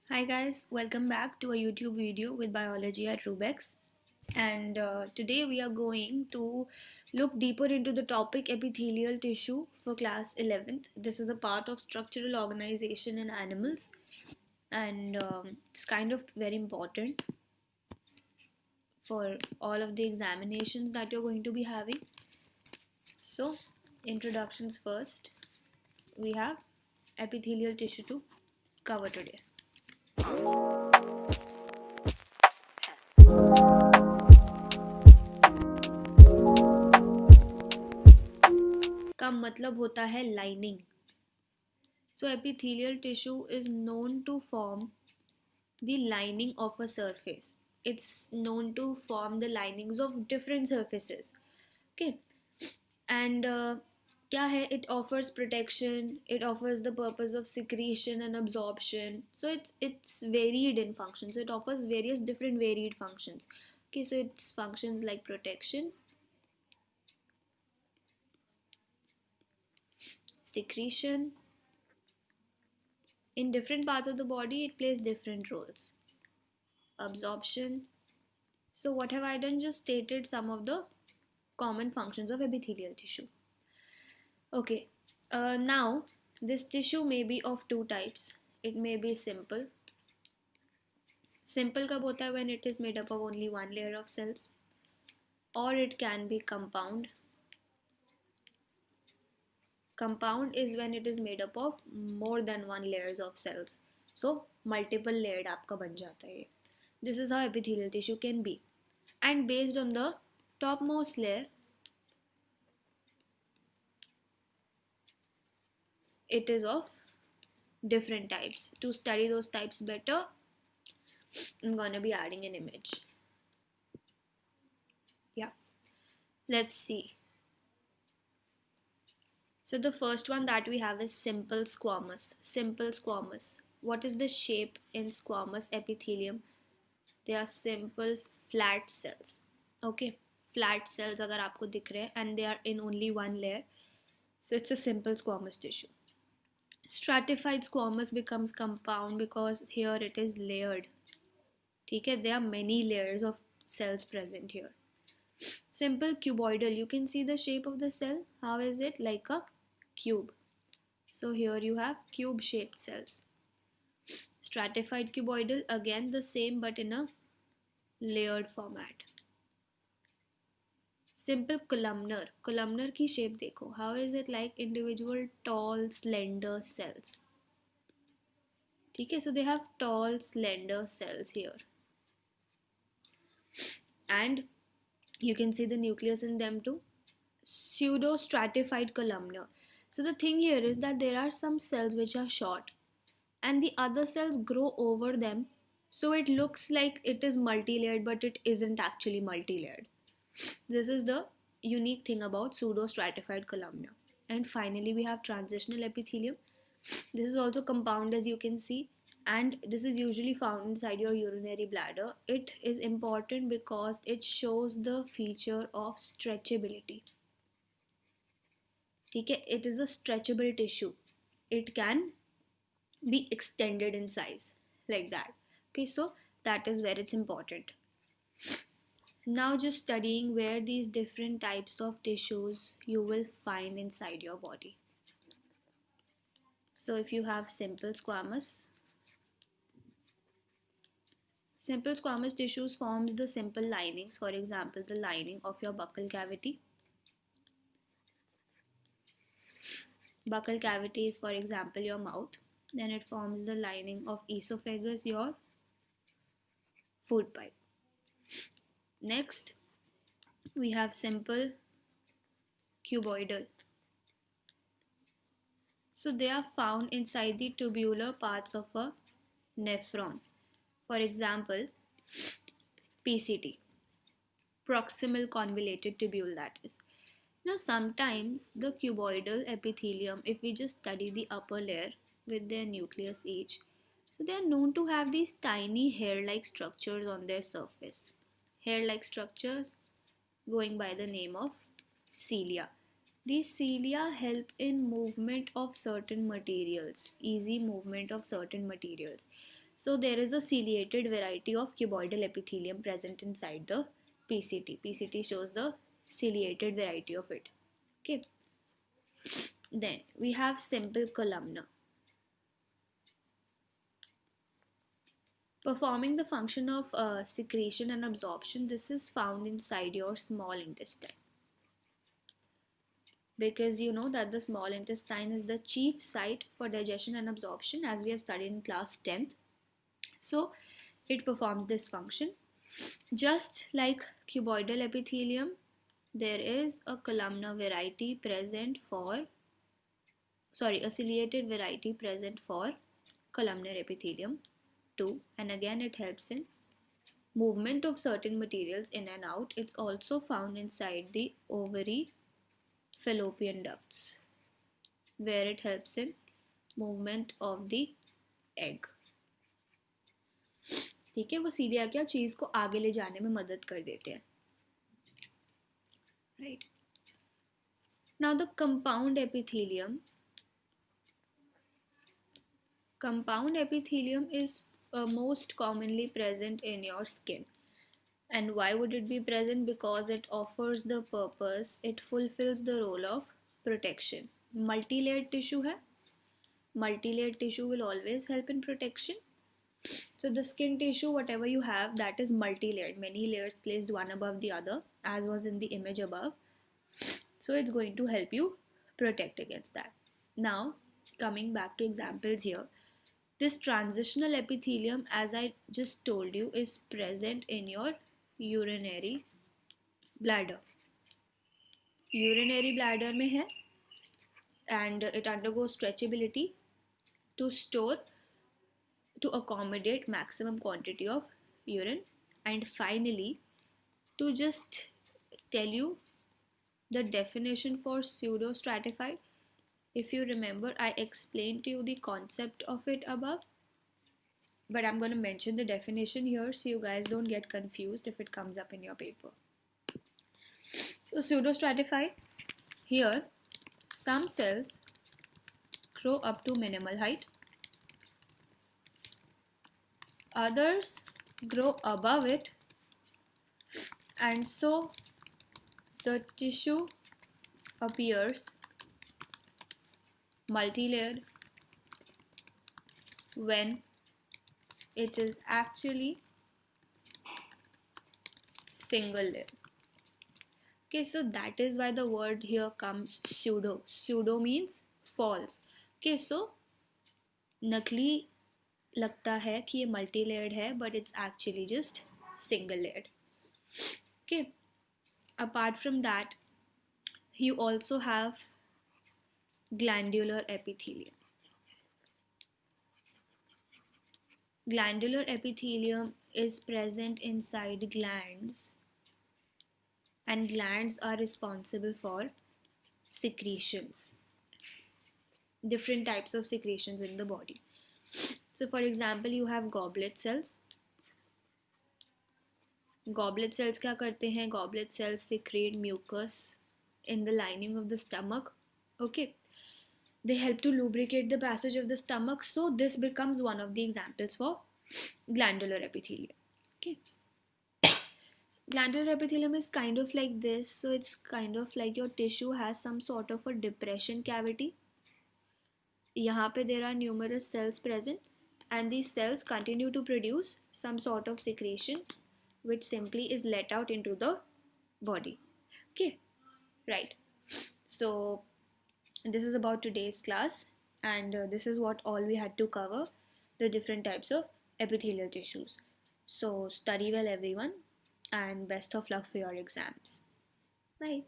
Hi guys, welcome back to a YouTube video with Biology at Rubex. And today we are going to look deeper into the topic epithelial tissue for class 11th. This is a part of structural organization in animals, and it's kind of very important for all of the examinations that you're going to be having. So, introductions first. We have epithelial tissue to cover today. का मतलब होता है lining. So epithelial tissue is known to form the lining of a surface. It's known to form the linings of different surfaces. Okay, and क्या है? It offers protection. It offers the purpose of secretion and absorption. So it's varied in function. So it offers various different varied functions. Okay, so it's functions like protection, secretion. In different parts of the body, it plays different roles. Absorption. So what have I done? Just stated some of the common functions of epithelial tissue. Okay, now this tissue may be of two types. It may be simple. Simple कब होता है? When it is made up of only one layer of cells. Or it can be compound. Compound is when it is made up of more than one layers of cells. So multiple layered आपका बन जाता है. This is how epithelial tissue can be. And based on the topmost layer, it is of different types. To study those types better, I'm gonna be adding an image. Yeah, let's see. So the first one that we have is simple squamous. Simple squamous. What is the shape in squamous epithelium? They are simple flat cells. Okay, flat cells अगर आपको दिख रहे हैं and they are in only one layer. So it's a simple squamous tissue. Stratified squamous becomes compound because here it is layered. ठीक है, there are many layers of cells present here. Simple cuboidal, you can see the shape of the cell. How is it? Like a cube. So here you have cube shaped cells. Stratified cuboidal, again the same but in a layered format. Simple columnar, columnar की shape देखो. How is it? Like individual tall slender cells. ठीक है, so they have tall slender cells here, and you can see the nucleus in them too. Pseudo stratified columnar. So the thing here is that there are some cells which are short and the other cells grow over them, so it looks like it is multi-layered but it isn't actually multi-layered. This is the unique thing about pseudo stratified columnar. And finally we have transitional epithelium. This is also compound, as you can see, and this is usually found inside your urinary bladder. It is important because it shows the feature of stretchability. ठीक है, it is a stretchable tissue. It can be extended in size like that. Okay, so that is where it's important. Now just studying where these different types of tissues you will find inside your body. So if you have simple squamous tissues forms the simple linings. For example, the lining of your buccal cavity. Buccal cavity is, for example, your mouth. Then it forms the lining of esophagus, your food pipe. Next, we have simple cuboidal. So they are found inside the tubular parts of a nephron. For example, PCT, proximal convoluted tubule, that is. Now sometimes the cuboidal epithelium, if we just study the upper layer with their nucleus each, so they are known to have these tiny hair-like structures on their surface. Hair-like structures going by the name of cilia. These cilia help in movement of certain materials, easy movement of certain materials. So there is a ciliated variety of cuboidal epithelium present inside the PCT. PCT shows the ciliated variety of it. Okay. Then we have simple columnar. Performing the function of secretion and absorption, this is found inside your small intestine. Because you know that the small intestine is the chief site for digestion and absorption, as we have studied in class 10th. So it performs this function. Just like cuboidal epithelium, there is a columnar variety present for, a ciliated variety present for columnar epithelium too. And again, it helps in movement of certain materials in and out. It's also found inside the ovary fallopian ducts, where it helps in movement of the egg. ठीक है, वो सीलिया क्या चीज को आगे ले जाने में मदद कर देते हैं. Right. Now the compound epithelium. Compound epithelium is most commonly present in your skin. And why would it be present? Because it offers the purpose, it fulfills the role of protection. Multi-layered tissue है. Multi-layered tissue will always help in protection. So the skin tissue, whatever you have, that is multi-layered, many layers placed one above the other, as was in the image above. So it's going to help you protect against that. Now, coming back to examples here, this transitional epithelium, as I just told you, is present in your urinary bladder. Urinary bladder में है, and it undergoes stretchability to store, to accommodate maximum quantity of urine. And finally, to just tell you the definition for pseudostratified, if you remember, I explained to you the concept of it above, but I'm going to mention the definition here so you guys don't get confused if it comes up in your paper. So pseudostratified, here some cells grow up to minimal height, others grow above it, and so the tissue appears multi-layered when it is actually single layer. Okay, so that is why the word here comes pseudo. Pseudo means false. Okay, so नकली लगता है कि ये multi-layered है, but it's actually just single layered. Okay, apart from that, you also have glandular epithelium. Glandular epithelium is present inside glands, and glands are responsible for secretions, different types of secretions in the body. So for example, you have goblet cells. Goblet cells क्या करते हैं? Goblet cells secrete mucus in the lining of the stomach. Okay, they help to lubricate the passage of the stomach. So this becomes one of the examples for glandular epithelium. Okay, glandular epithelium is kind of like this. So it's kind of like your tissue has some sort of a depression cavity. यहाँ पे there are numerous cells present, and these cells continue to produce some sort of secretion which simply is let out into the body. Okay, right. So this is about today's class, and this is what all we had to cover, the different types of epithelial tissues. So study well everyone, and best of luck for your exams. Bye.